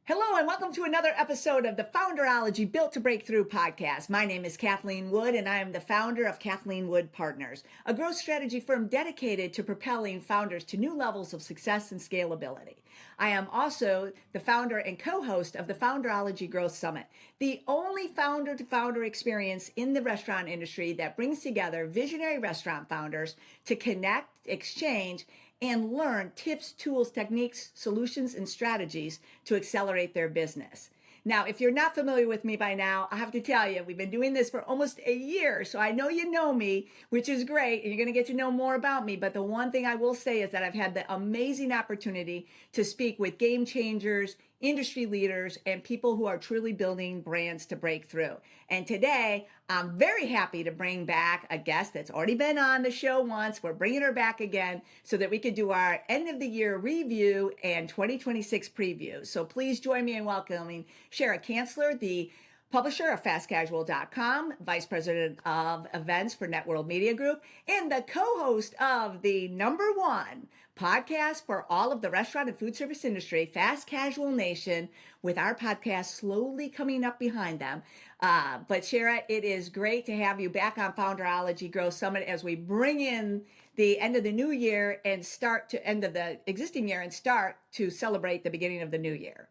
Hello and welcome to another episode of the Founderology Built to Breakthrough podcast. My name is Kathleen Wood and I am the founder of Kathleen Wood Partners, a growth strategy firm dedicated to propelling founders to new levels of success and scalability. I am also the founder and co-host of the Founderology Growth Summit, the only founder-to-founder experience in the restaurant industry that brings together visionary restaurant founders to connect, exchange, and learn tips, tools, techniques, solutions, and strategies to accelerate their business. Now, if you're not familiar with me by now, I have to tell you, we've been doing this for almost a year. So I know you know me, which is great. And you're going to get to know more about me. But the one thing I will say is that I've had the amazing opportunity to speak with game changers, industry leaders, and people who are truly building brands to break through. And today, I'm very happy to bring back a guest that's already been on the show once. We're bringing her back again so that we could do our end of the year review and 2026 preview. So please join me in welcoming Cherryh Cansler, the publisher of FastCasual.com, vice president of events for Networld Media Group, and the co-host of the #1 podcast for all of the restaurant and food service industry, Fast Casual Nation, with our podcast slowly coming up behind them. But Cherryh, it is great to have you back on Founderology Growth Summit as we bring in the end of the new year and start to end of the existing year and start to celebrate the beginning of the new year.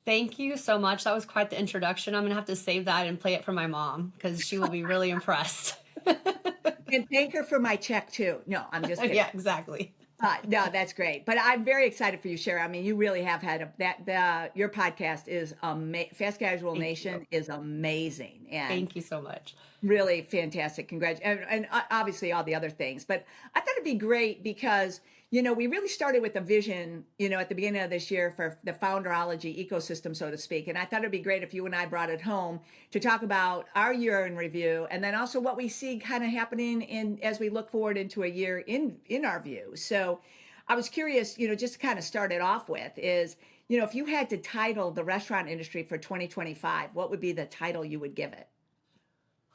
Thank you so much. That was quite the introduction. I'm going to have to save that and play it for my mom because she will be really impressed. And thank her for my check too. No, I'm just kidding. Yeah, exactly. No, that's great. But I'm very excited for you, Cherryh. I mean, you really have had your podcast is Fast Casual Nation is amazing. And thank you so much. Really fantastic. Congratulations. And obviously all the other things. But I thought it'd be great because, we really started with a vision, at the beginning of this year for the Founderology ecosystem, so to speak. And I thought it'd be great if you and I brought it home to talk about our year in review and then also what we see kind of happening as we look forward into a year in our view. So I was curious, just to kind of start it off with is, if you had to title the restaurant industry for 2025, what would be the title you would give it?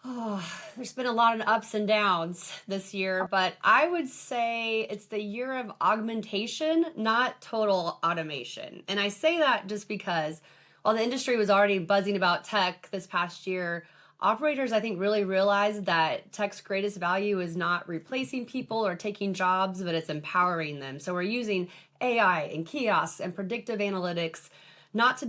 Oh, there's been a lot of ups and downs this year, but I would say it's the year of augmentation, not total automation. And I say that just because while the industry was already buzzing about tech this past year, operators, I think, really realized that tech's greatest value is not replacing people or taking jobs, but it's empowering them. So we're using AI and kiosks and predictive analytics not to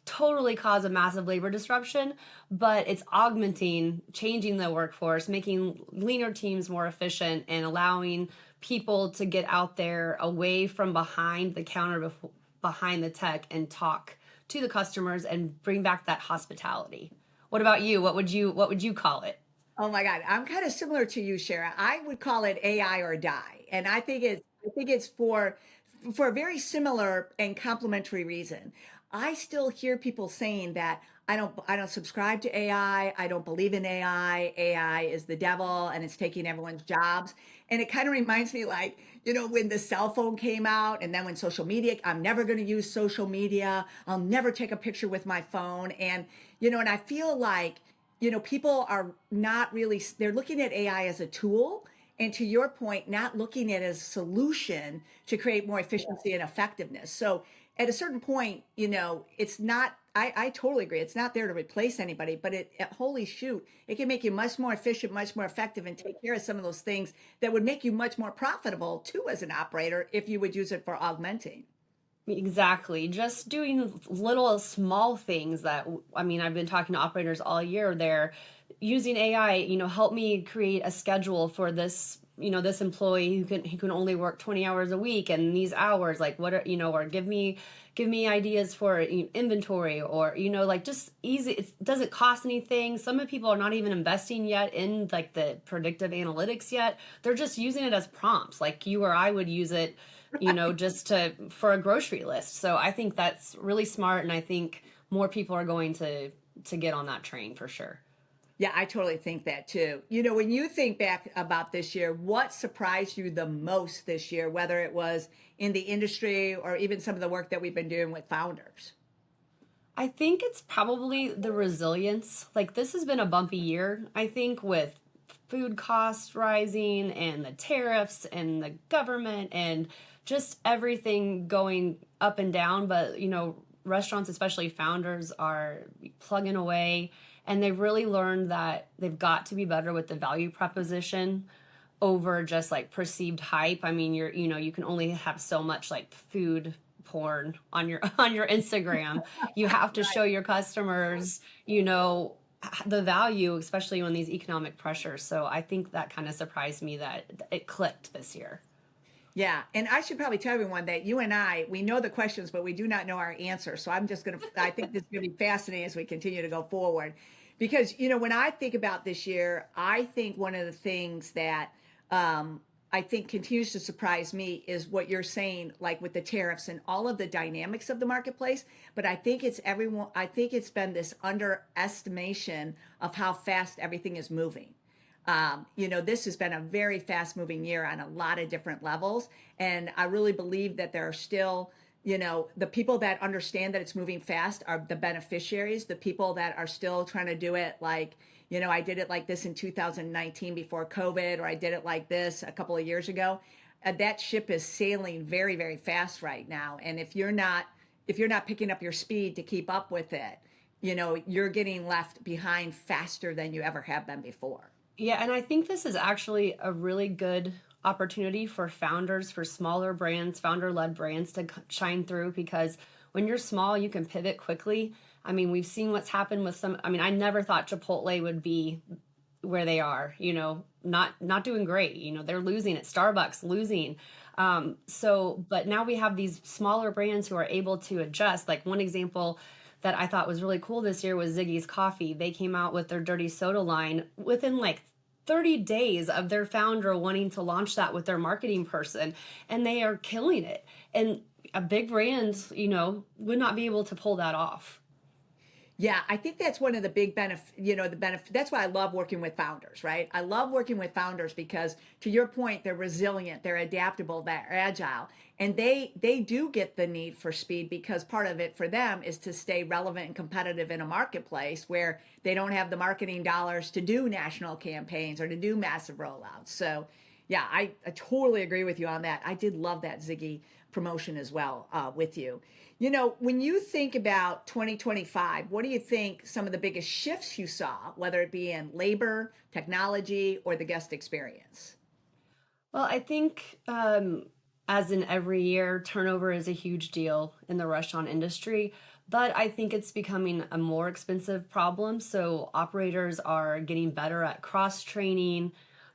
totally cause a massive labor disruption, but it's augmenting, changing the workforce, making leaner teams more efficient, and allowing people to get out there away from behind the counter, behind the tech, and talk to the customers and bring back that hospitality. What about you? What would you call it? Oh my God, I'm kind of similar to you, Cherryh. I would call it AI or die, and I think it's for a very similar and complementary reason. I still hear people saying that I don't subscribe to AI. I don't believe in AI. AI is the devil and it's taking everyone's jobs. And it kind of reminds me like, when the cell phone came out and then when social media, I'm never going to use social media. I'll never take a picture with my phone. And, and I feel like, people are not really, they're looking at AI as a tool. And to your point, not looking at it as a solution to create more efficiency and effectiveness. So at a certain point, it's not, I totally agree. It's not there to replace anybody, but holy shoot, it can make you much more efficient, much more effective, and take care of some of those things that would make you much more profitable too as an operator if you would use it for augmenting. Exactly. Just doing little small things that, I've been talking to operators all year. They're using AI, help me create a schedule for this, this employee who can only work 20 hours a week and these hours, like what are, or give me ideas for inventory or, like just easy. It doesn't cost anything. Some of the people are not even investing yet in like the predictive analytics yet. They're just using it as prompts like you or I would use it, just for a grocery list. So I think that's really smart. And I think more people are going to get on that train for sure. Yeah, I totally think that too. When you think back about this year, what surprised you the most this year, whether it was in the industry or even some of the work that we've been doing with founders? I think it's probably the resilience. Like this has been a bumpy year, I think, with food costs rising and the tariffs and the government and just everything going up and down. But, restaurants, especially founders, are plugging away, and they've really learned that they've got to be better with the value proposition over just like perceived hype. I mean, you can only have so much like food porn on your on your Instagram. You have to show your customers, the value, especially on these economic pressures. So I think that kind of surprised me that it clicked this year. Yeah, and I should probably tell everyone that you and I, we know the questions, but we do not know our answers. So I think this is going to be fascinating as we continue to go forward. Because, when I think about this year, I think one of the things that I think continues to surprise me is what you're saying, like with the tariffs and all of the dynamics of the marketplace. But I think it's been this underestimation of how fast everything is moving. This has been a very fast moving year on a lot of different levels. And I really believe that there are still, the people that understand that it's moving fast are the beneficiaries, the people that are still trying to do it like, I did it like this in 2019 before COVID, or I did it like this a couple of years ago. That ship is sailing very, very fast right now. And if you're not picking up your speed to keep up with it, you're getting left behind faster than you ever have been before. Yeah, and I think this is actually a really good opportunity for founders, for smaller brands, founder-led brands to shine through, because when you're small, you can pivot quickly. I mean, we've seen what's happened with I never thought Chipotle would be where they are, not doing great. They're losing it. Starbucks losing. But now we have these smaller brands who are able to adjust. Like one example that I thought was really cool this year was Ziggy's Coffee. They came out with their dirty soda line within like 30 days of their founder wanting to launch that with their marketing person, and they are killing it. And a big brand, would not be able to pull that off. Yeah, I think that's one of the big benefit. That's why I love working with founders, right? I love working with founders because, to your point, they're resilient, they're adaptable, they're agile, and they do get the need for speed, because part of it for them is to stay relevant and competitive in a marketplace where they don't have the marketing dollars to do national campaigns or to do massive rollouts. So, yeah, I totally agree with you on that. I did love that Ziggy promotion as well with you. When you think about 2025, what do you think some of the biggest shifts you saw, whether it be in labor, technology, or the guest experience? Well, I think, as in every year, turnover is a huge deal in the restaurant industry, but I think it's becoming a more expensive problem. So operators are getting better at cross training.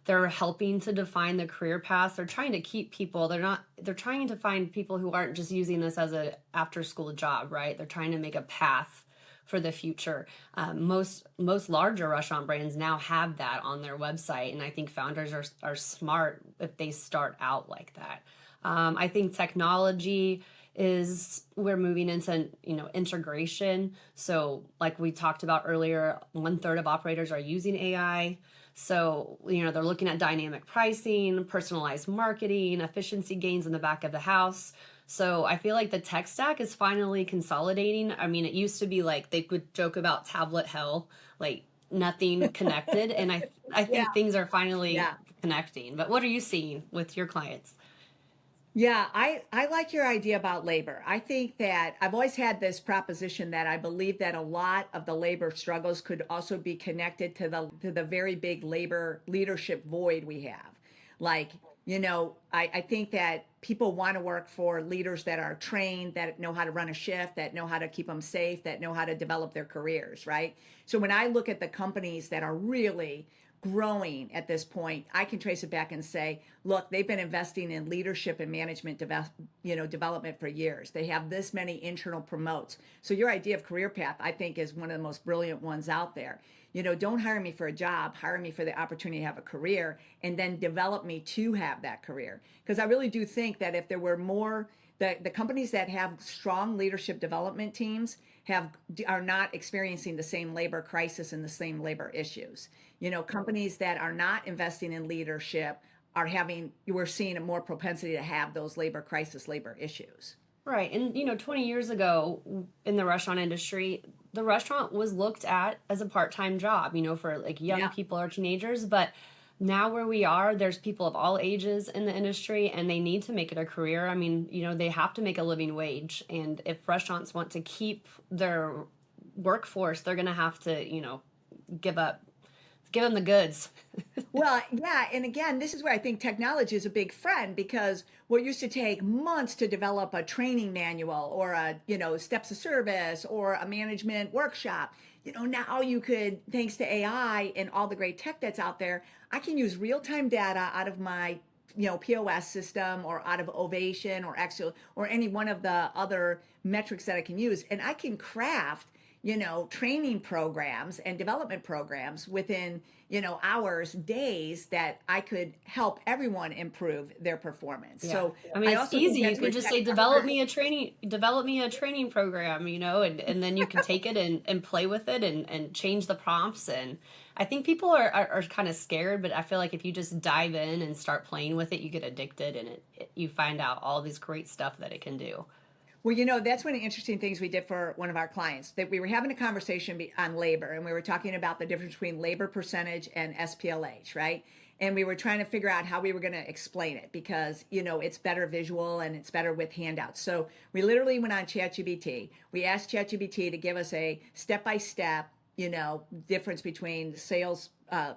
They're helping to define the career path. They're trying to keep people. They're trying to find people who aren't just using this as a after school job, right? They're trying to make a path for the future. Most larger restaurant brands now have that on their website, and I think founders are smart if they start out like that. I think technology is we're moving into integration. So like we talked about earlier, 1/3 of operators are using AI. So, they're looking at dynamic pricing, personalized marketing, efficiency gains in the back of the house. So I feel like the tech stack is finally consolidating. I mean, it used to be like they would joke about tablet hell, like nothing connected. And I Yeah, think things are finally yeah. connecting. But what are you seeing with your clients? Yeah, I like your idea about labor. I think that I've always had this proposition that I believe that a lot of the labor struggles could also be connected to the very big labor leadership void we have. Like, I think that people want to work for leaders that are trained, that know how to run a shift, that know how to keep them safe, that know how to develop their careers, right? So when I look at the companies that are really growing at this point, I can trace it back and say, look, they've been investing in leadership and management development for years. They have this many internal promotes. So your idea of career path, I think, is one of the most brilliant ones out there. Don't hire me for a job, hire me for the opportunity to have a career, and then develop me to have that career. Because I really do think that if there were more, the companies that have strong leadership development teams are not experiencing the same labor crisis and the same labor issues. Companies that are not investing in leadership we're seeing a more propensity to have those labor crisis, labor issues. Right. And, 20 years ago in the restaurant industry, the restaurant was looked at as a part time job, for like young Yeah. people or teenagers. But now where we are, there's people of all ages in the industry and they need to make it a career. I mean, they have to make a living wage. And if restaurants want to keep their workforce, they're going to have to, give up, give them the goods. Well, yeah, and again, this is where I think technology is a big friend because what used to take months to develop a training manual or steps of service or a management workshop, now you could, thanks to AI and all the great tech that's out there, I can use real-time data out of my POS system or out of Ovation or Excel or any one of the other metrics that I can use, and I can craft training programs and development programs within, hours, days that I could help everyone improve their performance. Yeah. So I mean, I it's also think easy. You that's where could just say, technology, develop me a training program, and then you can take it and play with it and change the prompts. And I think people are kind of scared, but I feel like if you just dive in and start playing with it, you get addicted and you find out all these great stuff that it can do. well, that's one of the interesting things we did for one of our clients that we were having a conversation on labor and we were talking about the difference between labor percentage and SPLH, right? And we were trying to figure out how we were going to explain it because, it's better visual and it's better with handouts. So we literally went on ChatGPT. We asked ChatGPT to give us a step-by-step, difference between sales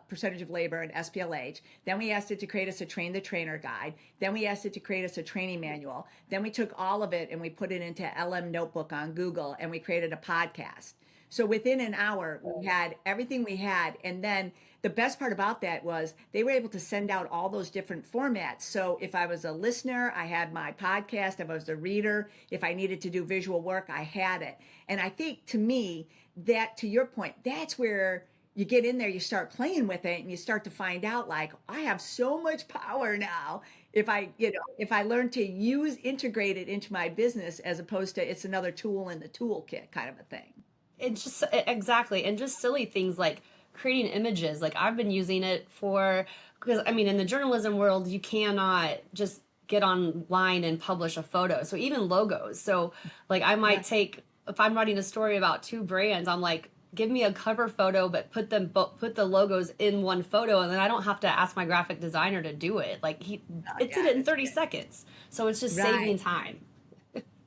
percentage of labor and SPLH. Then we asked it to create us a train the trainer guide. Then we asked it to create us a training manual. Then we took all of it and we put it into LM Notebook on Google and we created a podcast. So within an hour, we had everything we had. And then the best part about that was they were able to send out all those different formats. So if I was a listener, I had my podcast. If I was a reader, if I needed to do visual work, I had it. And I think to me, that to your point, that's where you get in there, you start playing with it and you start to find out like, I have so much power now. If I learn to integrate it into my business as opposed to it's another tool in the toolkit kind of a thing. It's just exactly, and just silly things like creating images. Like I've been using it because I mean, in the journalism world, you cannot just get online and publish a photo. So even logos. So like I might take, if I'm writing a story about two brands, I'm like, give me a cover photo, but put the logos in one photo, and then I don't have to ask my graphic designer to do it. Like it did it in 30 seconds. So it's just saving time.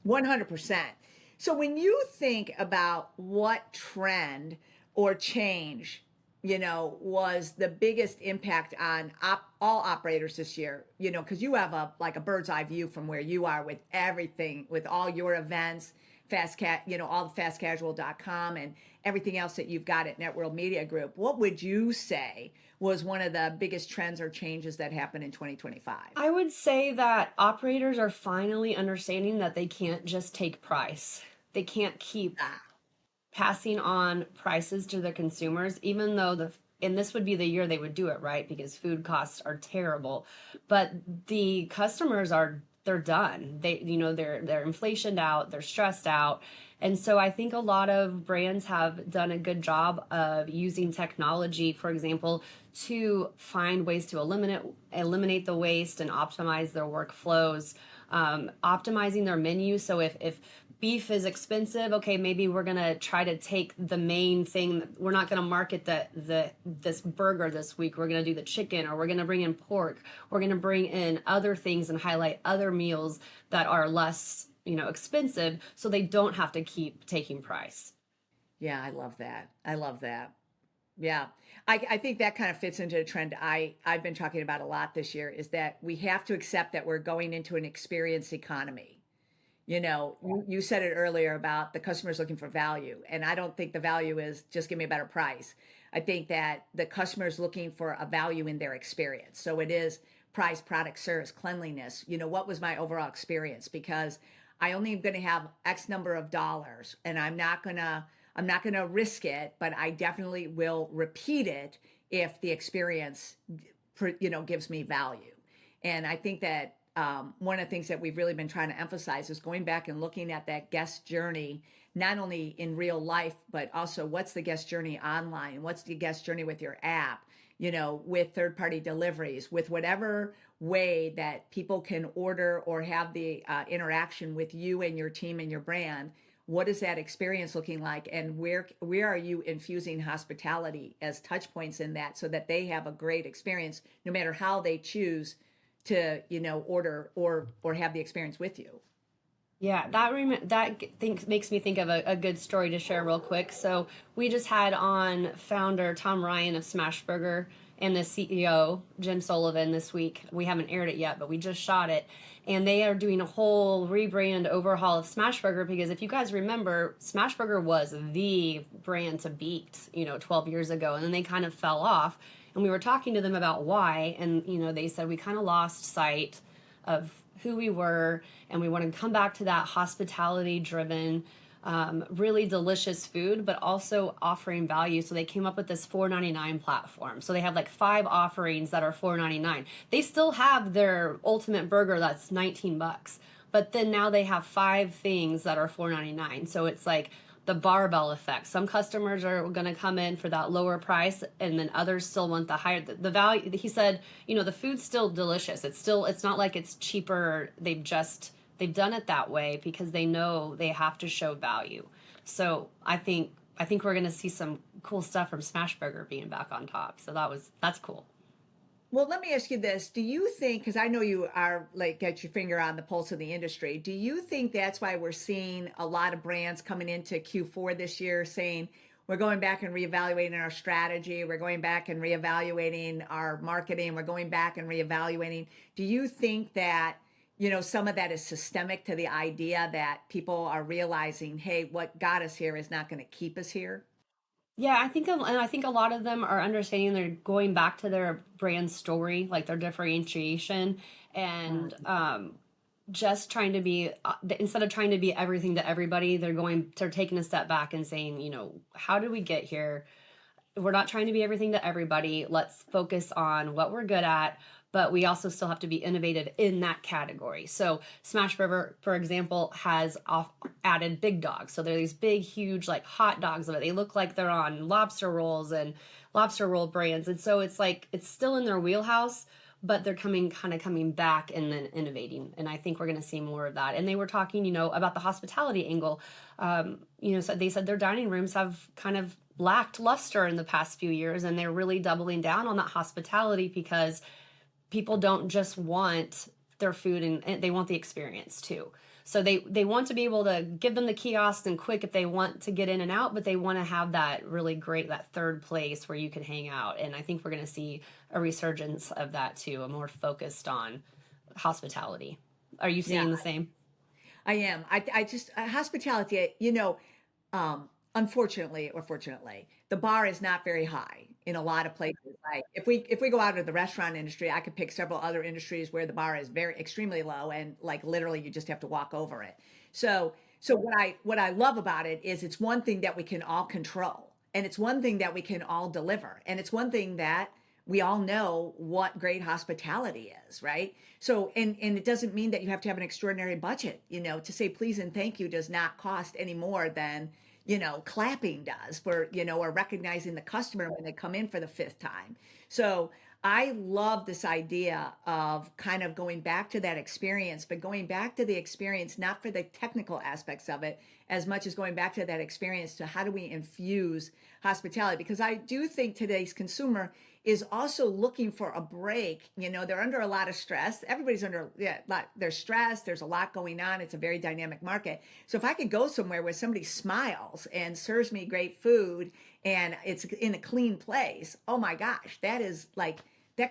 100%. So when you think about what trend or change, was the biggest impact on all operators this year, because you have a bird's eye view from where you are with everything, with all your events, all the fastcasual.com and everything else that you've got at Networld Media Group. What would you say was one of the biggest trends or changes that happened in 2025? I would say that operators are finally understanding that they can't just take price. They can't keep passing on prices to their consumers, even though and this would be the year they would do it, right? Because food costs are terrible. But the customers they're done. They're inflationed out, they're stressed out. And so I think a lot of brands have done a good job of using technology, for example, to find ways to eliminate the waste and optimize their workflows, optimizing their menu. So if beef is expensive, okay, maybe we're gonna try to take the main thing. We're not gonna market this burger this week. We're gonna do the chicken, or we're gonna bring in pork. We're gonna bring in other things and highlight other meals that are less, expensive, so they don't have to keep taking price. Yeah, I love that. I love that. Yeah. I think that kind of fits into a trend I've been talking about a lot this year is that we have to accept that we're going into an experience economy. You said it earlier about the customers looking for value. And I don't think the value is just give me a better price. I think that the customer is looking for a value in their experience. So it is price, product, service, cleanliness. What was my overall experience? Because I only am going to have X number of dollars and I'm not going to risk it, but I definitely will repeat it if the experience, gives me value. And I think that one of the things that we've really been trying to emphasize is going back and looking at that guest journey, not only in real life, but also what's the guest journey online? What's the guest journey with your app, with third-party deliveries, with whatever way that people can order or have the interaction with you and your team and your brand. what is that experience looking like, and where are you infusing hospitality as touch points in that, so that they have a great experience no matter how they choose to, order or have the experience with you. Yeah, makes me think of a good story to share real quick. So we just had on founder Tom Ryan of Smashburger and the CEO Jim Sullivan this week. We haven't aired it yet, but we just shot it, and they are doing a whole rebrand overhaul of Smashburger, because if you guys remember, Smashburger was the brand to beat, 12 years ago, and then they kind of fell off. And we were talking to them about why, and they said we kind of lost sight of who we were, and we want to come back to that hospitality driven, really delicious food, but also offering value. So they came up with this $4.99 platform. So they have like 5 offerings that are $4.99. They still have their ultimate burger that's $19, but then now they have 5 things that are $4.99. So it's like the barbell effect. Some customers are going to come in for that lower price, and then others still want the higher the value. He said, the food's still delicious. It's not like it's cheaper. They've done it that way because they know they have to show value. So I think we're going to see some cool stuff from Smashburger being back on top. So that's cool. Well, let me ask you this. Do you think, because I know you are like got your finger on the pulse of the industry, do you think that's why we're seeing a lot of brands coming into Q4 this year saying we're going back and reevaluating our strategy, we're going back and reevaluating our marketing, we're going back and reevaluating? Do you think that, some of that is systemic to the idea that people are realizing, hey, what got us here is not going to keep us here? Yeah, I think a lot of them are understanding they're going back to their brand story, like their differentiation, and just trying to be instead of trying to be everything to everybody, they're taking a step back and saying, how did we get here? We're not trying to be everything to everybody. Let's focus on what we're good at, but we also still have to be innovative in that category. So Smashburger, for example, has added big dogs. So they're these big, huge, like hot dogs of it. They look like they're on lobster rolls and lobster roll brands. And so it's like, it's still in their wheelhouse, but they're coming back and then innovating. And I think we're going to see more of that. And they were talking, about the hospitality angle. So they said their dining rooms have kind of lacked luster in the past few years, and they're really doubling down on that hospitality because people don't just want their food, and they want the experience too. So they want to be able to give them the kiosks and quick if they want to get in and out, but they want to have that really great, that third place where you can hang out. And I think we're going to see a resurgence of that too, a more focused on hospitality. Are you Yeah, seeing the same? I am. I just hospitality, unfortunately or fortunately, the bar is not very high in a lot of places. Like if we go out to the restaurant industry, I could pick several other industries where the bar is very extremely low, and like literally you just have to walk over it. So what I love about it is it's one thing that we can all control, and it's one thing that we can all deliver, and it's one thing that we all know what great hospitality is, right? So, and it doesn't mean that you have to have an extraordinary budget. To say please and thank you does not cost any more than, clapping does for, or recognizing the customer when they come in for the 5th time. So I love this idea of kind of going back to that experience, but going back to the experience, not for the technical aspects of it, as much as going back to that experience to how do we infuse hospitality? Because I do think today's consumer is also looking for a break. They're under a lot of stress. Everybody's under, yeah, there's stress. There's a lot going on. It's a very dynamic market. So if I could go somewhere where somebody smiles and serves me great food and it's in a clean place, oh my gosh, that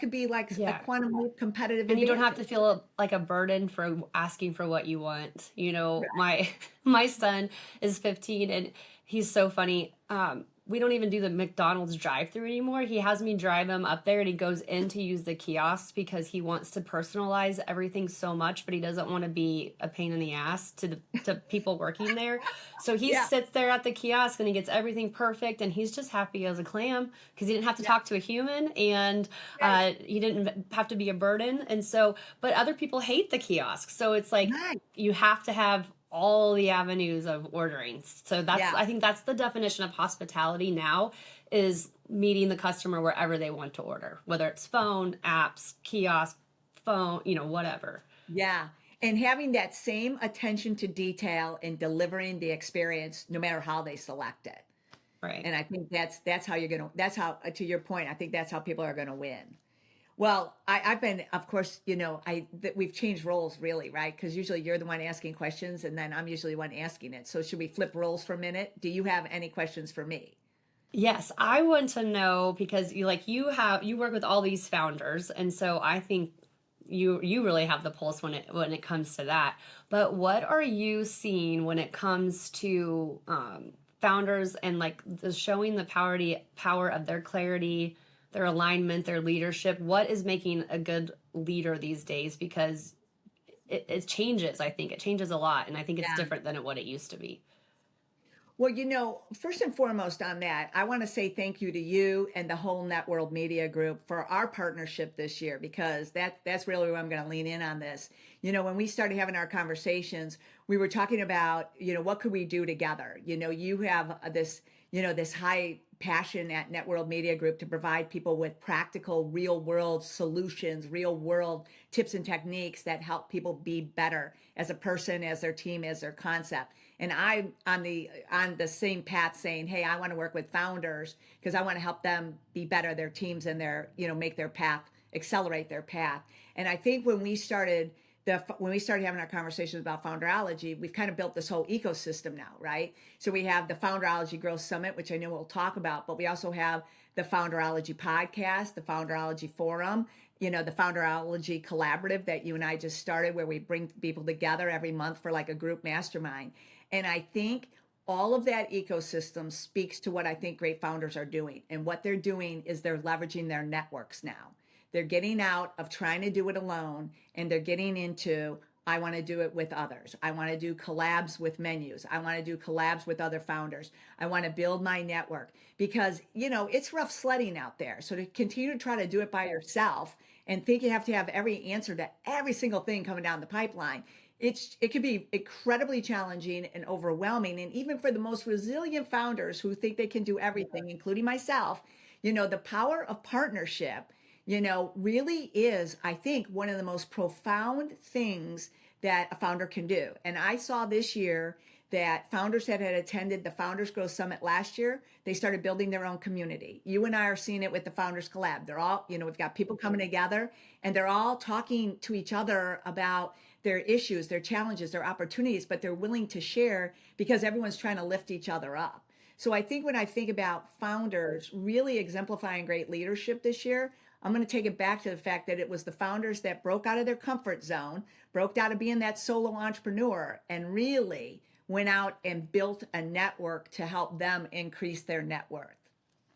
could be like a Yeah. quantum leap competitive And you don't have advantage. to feel like a burden for asking for what you want. Right. My son is 15, and he's so funny. We don't even do the McDonald's drive-through anymore. He has me drive him up there, and he goes in to use the kiosks because he wants to personalize everything so much, but he doesn't want to be a pain in the ass to people working there. So he Yeah. sits there at the kiosk and he gets everything perfect, and he's just happy as a clam because he didn't have to Yeah. talk to a human, and Right. he didn't have to be a burden. And so, but other people hate the kiosk. So it's like Right. you have to have all the avenues of ordering. So Yeah. I think that's the definition of hospitality now, is meeting the customer wherever they want to order, whether it's phone, apps, kiosk, phone, whatever. Yeah. and having that same attention to detail in delivering the experience, no matter how they select it. Right. And I think that's how you're gonna. That's how, to your point, I think that's how people are gonna win. Well, I've been, of course, we've changed roles really, right? Because usually you're the one asking questions, and then I'm usually the one asking it. So should we flip roles for a minute? Do you have any questions for me? Yes, I want to know because you work with all these founders, and so I think you really have the pulse when it comes to that. But what are you seeing when it comes to founders and like showing the power of their clarity, their alignment, their leadership? What is making a good leader these days? Because it changes. I think it changes a lot, and I think it's Yeah. different than what it used to be. Well, first and foremost on that, I want to say thank you to you and the whole Networld Media Group for our partnership this year, because that's really where I'm going to lean in on this. When we started having our conversations, we were talking about, what could we do together? You have this high passion at Networld Media Group to provide people with practical, real world solutions, real world tips and techniques that help people be better as a person, as their team, as their concept. And I'm on the same path saying, hey, I want to work with founders because I want to help them be better, their teams, and make their path, accelerate their path. And I think when we started having our conversations about Founderology, we've kind of built this whole ecosystem now, right? So we have the Founderology Growth Summit, which I know we'll talk about, but we also have the Founderology podcast, the Founderology Forum, the Founderology Collaborative that you and I just started, where we bring people together every month for like a group mastermind. And I think all of that ecosystem speaks to what I think great founders are doing. And what they're doing is they're leveraging their networks now. They're getting out of trying to do it alone, and they're getting into, I want to do it with others. I want to do collabs with menus. I want to do collabs with other founders. I want to build my network because, it's rough sledding out there. So to continue to try to do it by yourself and think you have to have every answer to every single thing coming down the pipeline, it could be incredibly challenging and overwhelming. And even for the most resilient founders who think they can do everything, including myself, the power of partnership, really is, I think, one of the most profound things that a founder can do. And I saw this year that founders that had attended the Founders Growth Summit last year, they started building their own community. You and I are seeing it with the Founders Collab. They're all, we've got people coming together and they're all talking to each other about their issues, their challenges, their opportunities, but they're willing to share because everyone's trying to lift each other up. So I think when I think about founders really exemplifying great leadership this year, I'm going to take it back to the fact that it was the founders that broke out of their comfort zone, broke out of being that solo entrepreneur, and really went out and built a network to help them increase their net worth.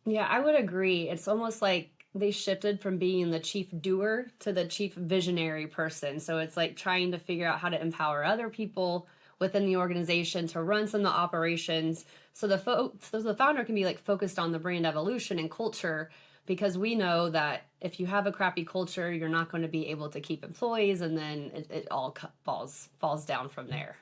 Yeah, I would agree. It's almost like they shifted from being the chief doer to the chief visionary person. So it's like trying to figure out how to empower other people within the organization to run some of the operations. So the founder can be like focused on the brand evolution and culture, because we know that if you have a crappy culture, you're not going to be able to keep employees, and then it all falls down from there.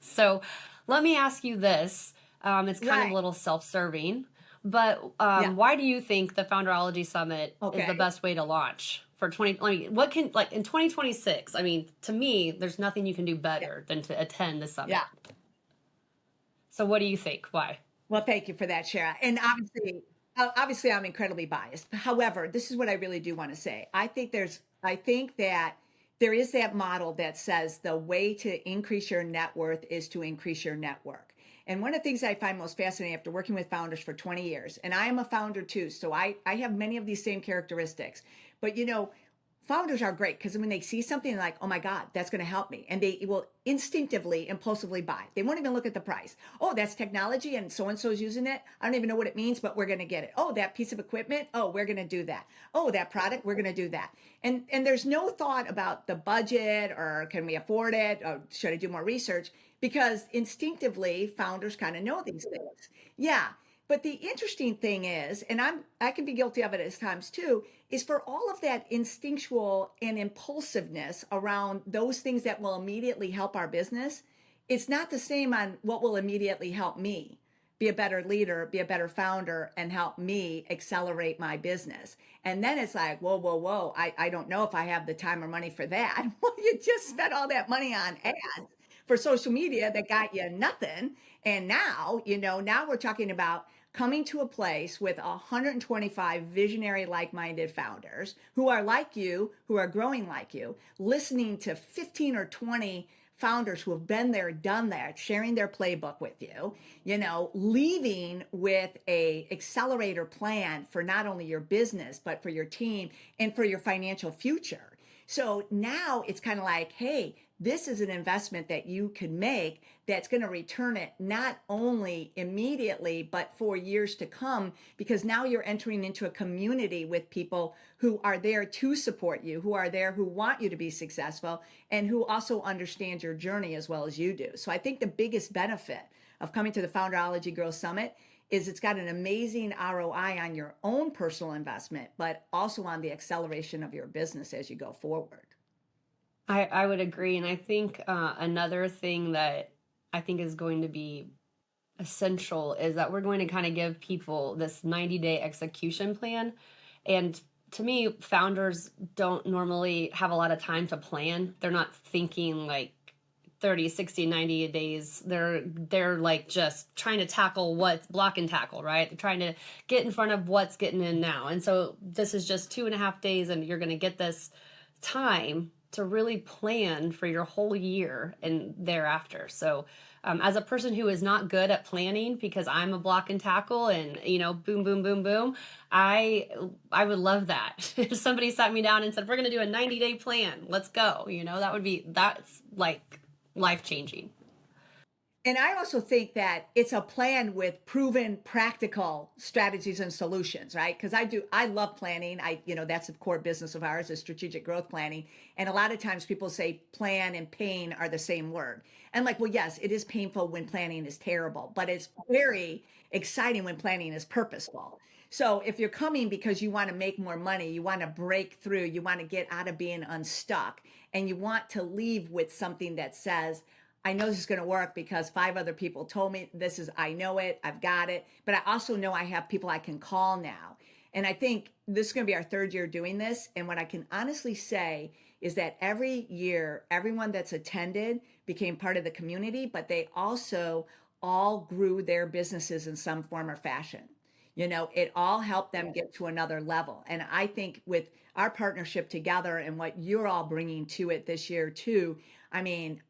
So let me ask you this. It's kind of a Right. little self-serving, but Yeah. why do you think the Founderology Summit is the Okay. best way to launch for 20? I mean, what can, like, in 2026? I mean, to me, there's nothing you can do Yeah. better than to attend the Yeah. summit. So what do you think? Why? Well, thank you for that, Shara. And obviously, I'm incredibly biased. However, this is what I really do want to say. I think that there is that model that says the way to increase your net worth is to increase your network. And one of the things I find most fascinating after working with founders for 20 years, and I am a founder too, so I have many of these same characteristics. But founders are great because when they see something like, oh my God, that's going to help me. And they will instinctively, impulsively buy. They won't even look at the price. Oh, that's technology and so is using it. I don't even know what it means, but we're going to get it. Oh, that piece of equipment. Oh, we're going to do that. Oh, that product, we're going to do that. And there's no thought about the budget or can we afford it? Or should I do more research? Because instinctively, founders kind of know these things. Yeah. But the interesting thing is, and I can be guilty of it at times too, is for all of that instinctual and impulsiveness around those things that will immediately help our business, it's not the same on what will immediately help me. be a better leader, be a better founder, and help me accelerate my business. And then it's like, whoa, whoa, whoa, I don't know if I have the time or money for that. Well, you just spent all that money on ads for social media that got you nothing. And now, now we're talking about coming to a place with 125 visionary, like-minded founders who are like you, who are growing like you, listening to 15 or 20 founders who have been there, done that, sharing their playbook with you, leaving with a accelerator plan for not only your business, but for your team and for your financial future. So now it's kind of like, hey, this is an investment that you can make that's going to return it not only immediately, but for years to come, because now you're entering into a community with people who are there to support you, who are there, who want you to be successful, and who also understand your journey as well as you do. So I think the biggest benefit of coming to the Founderology Growth Summit is it's got an amazing ROI on your own personal investment, but also on the acceleration of your business as you go forward. I would agree. And I think another thing that I think is going to be essential is that we're going to kind of give people this 90-day execution plan. And to me, founders don't normally have a lot of time to plan. They're not thinking like 30, 60, 90 days. They're like just trying to tackle what's block and tackle, right? They're trying to get in front of what's getting in now. And so this is just 2.5 days and you're going to get this time to really plan for your whole year and thereafter. So as a person who is not good at planning because I'm a block and tackle and, boom, boom, boom, boom, I would love that. If somebody sat me down and said, we're going to do a 90-day plan, let's go, that's like life-changing. And I also think that it's a plan with proven practical strategies and solutions, right? Because I love planning. That's the core business of ours is strategic growth planning. And a lot of times people say plan and pain are the same word. And like, well, yes, it is painful when planning is terrible, but it's very exciting when planning is purposeful. So if you're coming because you want to make more money, you want to break through, you want to get out of being unstuck, and you want to leave with something that says, I know this is going to work because 5 other people told me I know it, I've got it, but I also know I have people I can call now. And I think this is going to be our 3rd year doing this. And what I can honestly say is that every year, everyone that's attended became part of the community, but they also all grew their businesses in some form or fashion. It all helped them get to another level. And I think with our partnership together and what you're all bringing to it this year too, I mean,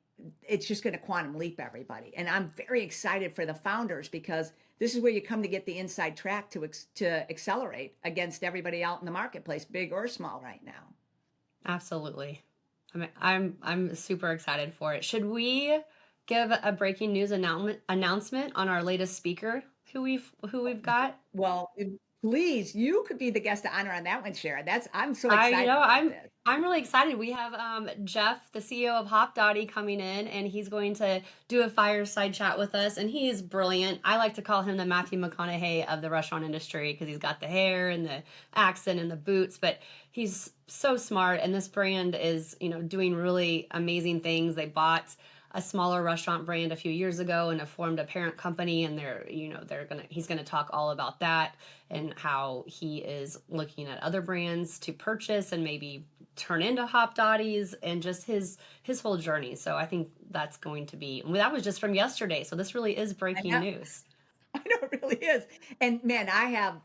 it's just going to quantum leap everybody. And I'm very excited for the founders because this is where you come to get the inside track to accelerate against everybody out in the marketplace, big or small right now. Absolutely. I'm super excited for it. Should we give a breaking news announcement on our latest speaker who we've got? Well, please, you could be the guest of honor on that one, Cherryh. I'm so excited about this. I'm really excited. We have Jeff, the CEO of Hop Dotty, coming in, and he's going to do a fireside chat with us. And he is brilliant. I like to call him the Matthew McConaughey of the restaurant industry because he's got the hair and the accent and the boots. But he's so smart, and this brand is doing really amazing things. They bought a smaller restaurant brand a few years ago and have formed a parent company, and he's gonna talk all about that and how he is looking at other brands to purchase and maybe turn into Hop Dotties and just his whole journey. So I think that's going to be, that was just from yesterday. So this really is breaking news. I know it really is. And man,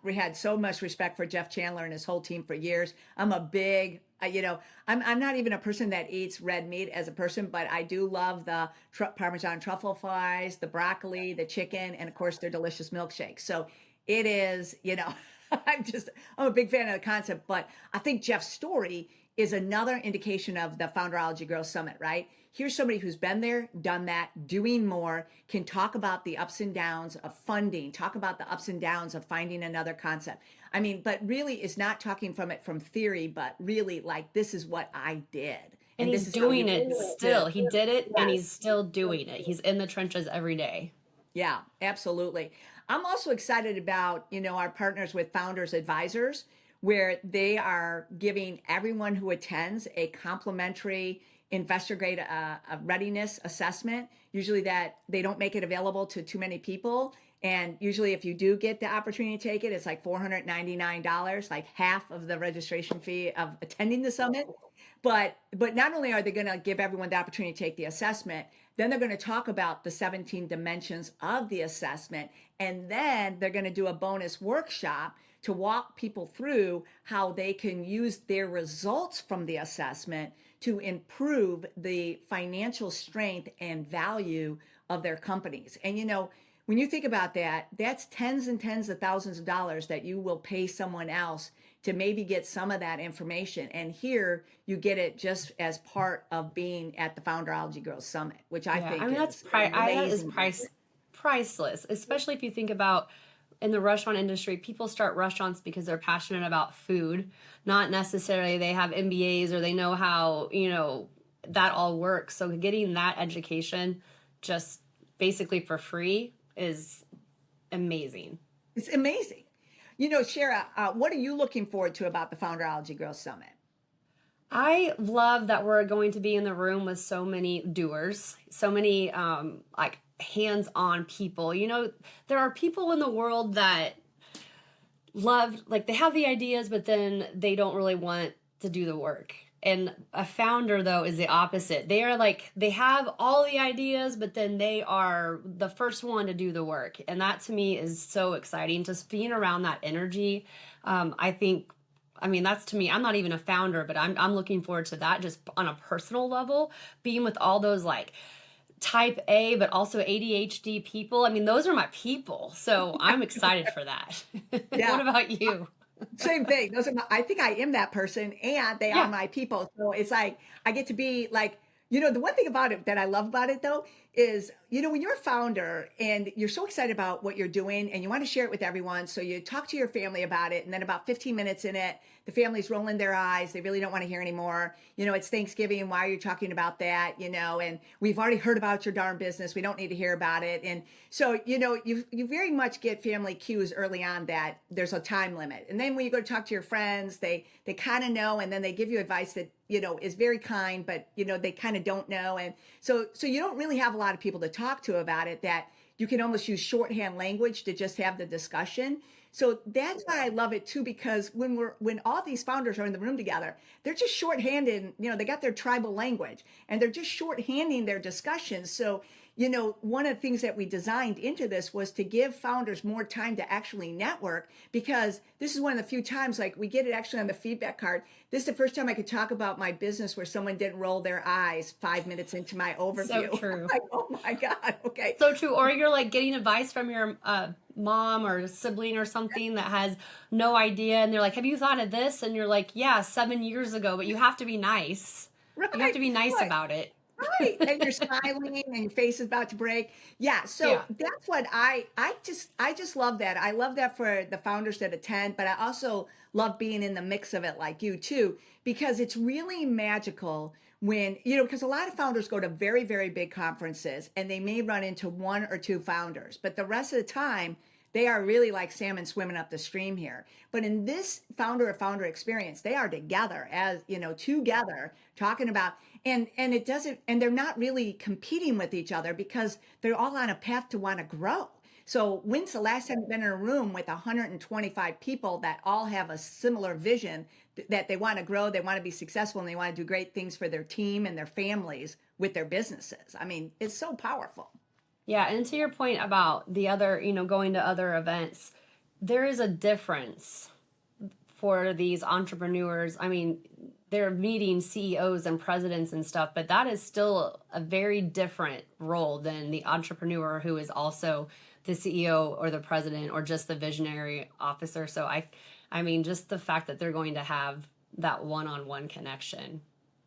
we had so much respect for Jeff Chandler and his whole team for years. I'm a big, I'm not even a person that eats red meat as a person, but I do love the Parmesan truffle fries, the broccoli, the chicken, and of course their delicious milkshakes. So it is, I'm a big fan of the concept, but I think Jeff's story is another indication of the Founderology Growth Summit, right? Here's somebody who's been there, done that, doing more, can talk about the ups and downs of funding, talk about the ups and downs of finding another concept. I mean, but really is not talking from theory, but really like, this is what I did. And he's doing it still. He did it and he's still doing it. He's in the trenches every day. Yeah, absolutely. I'm also excited about, our partners with Founders Advisors, where they are giving everyone who attends a complimentary investor grade readiness assessment, usually that they don't make it available to too many people. And usually if you do get the opportunity to take it, it's like $499, like half of the registration fee of attending the summit. But not only are they going to give everyone the opportunity to take the assessment, then they're going to talk about the 17 dimensions of the assessment, and then they're going to do a bonus workshop to walk people through how they can use their results from the assessment to improve the financial strength and value of their companies. And when you think about that, that's tens and tens of thousands of dollars that you will pay someone else to maybe get some of that information. And here you get it just as part of being at the Founderology Girls Summit, which I Yeah, I think mean is that is amazing. priceless, especially if you think about in the restaurant industry, people start restaurants because they're passionate about food, not necessarily they have MBAs or they know how, that all works. So getting that education just basically for free is amazing. It's amazing. Cherryh, what are you looking forward to about the Founderology Girls Summit? I love that we're going to be in the room with so many doers, so many like hands-on people. There are people in the world that love, like they have the ideas, but then they don't really want to do the work. And a founder, though, is the opposite. They are like, they have all the ideas, but then they are the first one to do the work. And that to me is so exciting. Just being around that energy, that's to me, I'm not even a founder, but I'm looking forward to that just on a personal level, being with all those like type A, but also ADHD people. I mean, those are my people. So I'm excited for that. Yeah. What about you? Same thing. I think I am that person, and they are Yeah. my people. So it's like I get to be like, the one thing about it that I love about it though is, when you're a founder and you're so excited about what you're doing and you want to share it with everyone. So you talk to your family about it, and then about 15 minutes in it, the family's rolling their eyes. They really don't want to hear anymore. It's Thanksgiving. Why are you talking about that? And we've already heard about your darn business. We don't need to hear about it. And so, you very much get family cues early on that there's a time limit. And then when you go to talk to your friends, they kind of know, and then they give you advice that, is very kind, but, they kind of don't know. And so you don't really have a lot of people to talk to about it, that you can almost use shorthand language to just have the discussion. So that's why I love it too, because when all these founders are in the room together, they're just shorthanded, they got their tribal language and they're just shorthanding their discussions. So, one of the things that we designed into this was to give founders more time to actually network, because this is one of the few times, like we get it actually on the feedback card. This is the first time I could talk about my business where someone didn't roll their eyes 5 minutes into my overview. So true. Like, oh my God. Okay. So true. Or you're like getting advice from your mom or sibling or something that has no idea. And they're like, have you thought of this? And you're like, yeah, 7 years ago, but you have to be nice. You have Right. to be nice Right. about it. Right. And you're smiling and your face is about to break. Yeah. So Yeah. that's what I just love that. I love that for the founders that attend, but I also love being in the mix of it like you too, because it's really magical when, because a lot of founders go to very, very big conferences and they may run into one or two founders, but the rest of the time, they are really like salmon swimming up the stream here. But in this founder experience, they are together as, together talking about, and it doesn't, and they're not really competing with each other because they're all on a path to want to grow. So when's the last time you've been in a room with 125 people that all have a similar vision that they want to grow, they want to be successful, and they want to do great things for their team and their families with their businesses? I mean, it's so powerful. Yeah. And to your point about the other, going to other events, there is a difference for these entrepreneurs. I mean, they're meeting CEOs and presidents and stuff, but that is still a very different role than the entrepreneur who is also the CEO or the president or just the visionary officer. So I mean, just the fact that they're going to have that one-on-one connection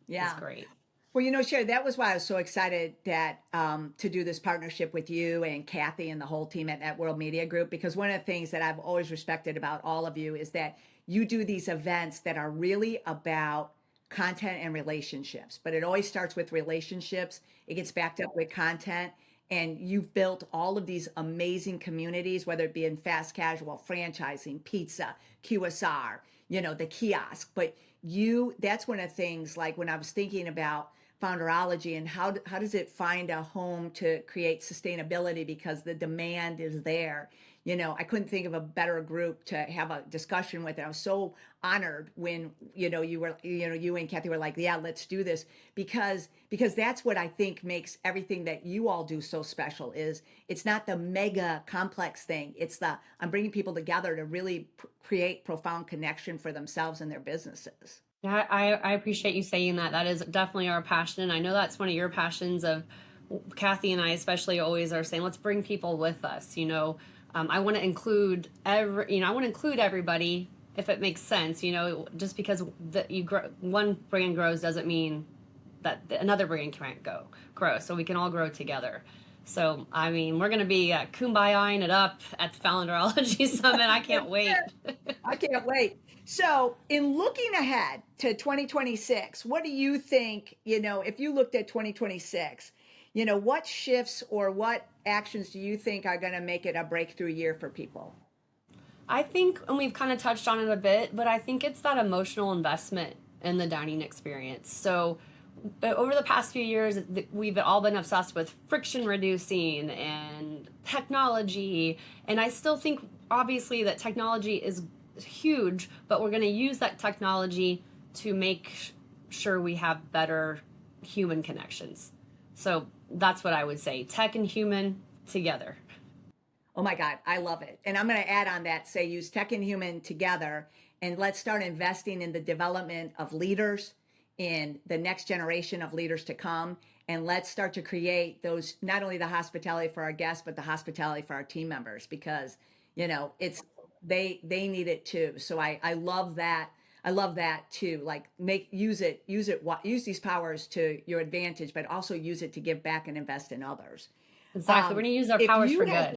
is Yeah. great. Well, Sherry, that was why I was so excited that to do this partnership with you and Kathy and the whole team at World Media Group, because one of the things that I've always respected about all of you is that you do these events that are really about content and relationships, but it always starts with relationships. It gets backed up with content. And you've built all of these amazing communities, whether it be in fast casual, franchising, pizza, QSR, the kiosk. But that's one of the things, like when I was thinking about Founderology, and how does it find a home to create sustainability because the demand is there? I couldn't think of a better group to have a discussion with. And I was so honored when, you and Kathy were like, yeah, let's do this, because that's what I think makes everything that you all do so special. Is it's not the mega complex thing. It's I'm bringing people together to really create profound connection for themselves and their businesses. Yeah, I appreciate you saying that. That is definitely our passion. I know that's one of your passions of Kathy and I especially always are saying, let's bring people with us. I want to include I want to include everybody if it makes sense. Just because one brand grows doesn't mean that another brand can't grow. So we can all grow together. So, I mean, we're going to be kumbayaing it up at the Founderology Summit. I can't wait. I can't wait. So, in looking ahead to 2026, what do you think, if you looked at 2026, what shifts or what actions do you think are going to make it a breakthrough year for people? I think, and we've kind of touched on it a bit, but I think it's that emotional investment in the dining experience. So, but over the past few years, we've all been obsessed with friction reducing and technology. And I still think, obviously, that technology is huge, but we're going to use that technology to make sure we have better human connections. So that's what I would say, tech and human together. Oh my God, I love it. And I'm going to add on that, say use tech and human together, and let's start investing in the development of leaders, in the next generation of leaders to come. And let's start to create those, not only the hospitality for our guests, but the hospitality for our team members, because, it's, they need it too. So I love that. I love that too. Like use these powers to your advantage, but also use it to give back and invest in others. Exactly. We're going to use our If powers you for had good.